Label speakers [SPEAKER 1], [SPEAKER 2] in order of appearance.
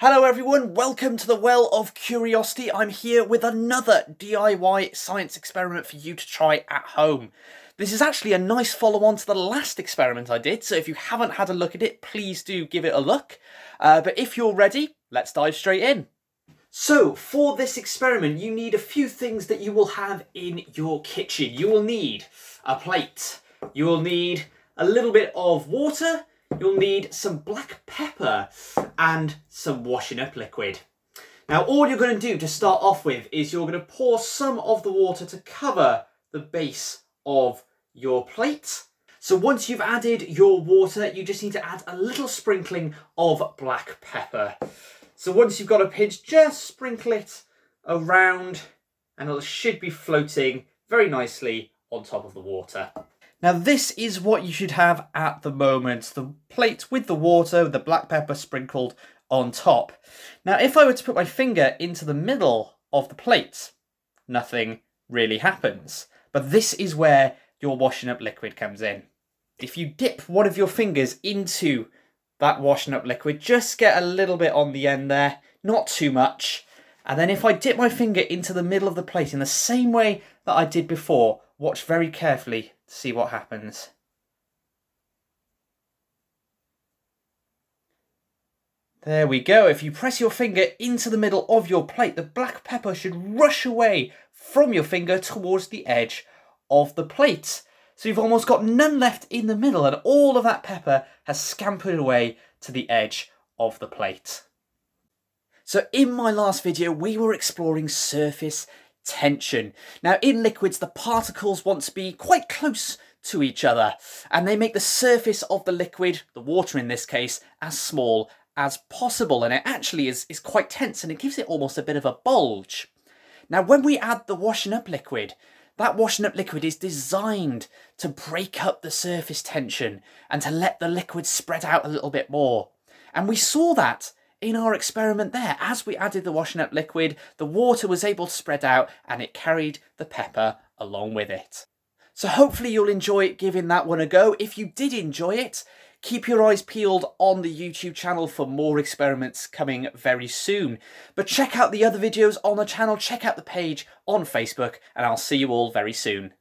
[SPEAKER 1] Hello everyone, welcome to the Well of Curiosity. I'm here with another DIY science experiment for you to try at home. This is actually a nice follow-on to the last experiment I did, so if you haven't had a look at it, please do give it a look. But if you're ready, let's dive straight in. So, for this experiment, you need a few things that you will have in your kitchen. You will need a plate, you will need a little bit of water, you'll need some black pepper and some washing up liquid. Now all you're going to do to start off with is you're going to pour some of the water to cover the base of your plate. So once you've added your water, you just need to add a little sprinkling of black pepper. So once you've got a pinch, just sprinkle it around and it should be floating very nicely on top of the water. Now this is what you should have at the moment, the plate with the water, the black pepper sprinkled on top. Now if I were to put my finger into the middle of the plate, nothing really happens. But this is where your washing up liquid comes in. If you dip one of your fingers into that washing up liquid, just get a little bit on the end there, not too much. And then if I dip my finger into the middle of the plate in the same way that I did before, watch very carefully to see what happens. There we go. If you press your finger into the middle of your plate, the black pepper should rush away from your finger towards the edge of the plate. So you've almost got none left in the middle and all of that pepper has scampered away to the edge of the plate. So in my last video, we were exploring surface tension. Now in liquids, the particles want to be quite close to each other and they make the surface of the liquid, the water in this case, as small as possible, and it actually is quite tense and it gives it almost a bit of a bulge. Now when we add the washing up liquid, that washing up liquid is designed to break up the surface tension and to let the liquid spread out a little bit more. And we saw that in our experiment there. As we added the washing up liquid, the water was able to spread out and it carried the pepper along with it. So hopefully you'll enjoy giving that one a go. If you did enjoy it, keep your eyes peeled on the YouTube channel for more experiments coming very soon. But check out the other videos on the channel, check out the page on Facebook, and I'll see you all very soon.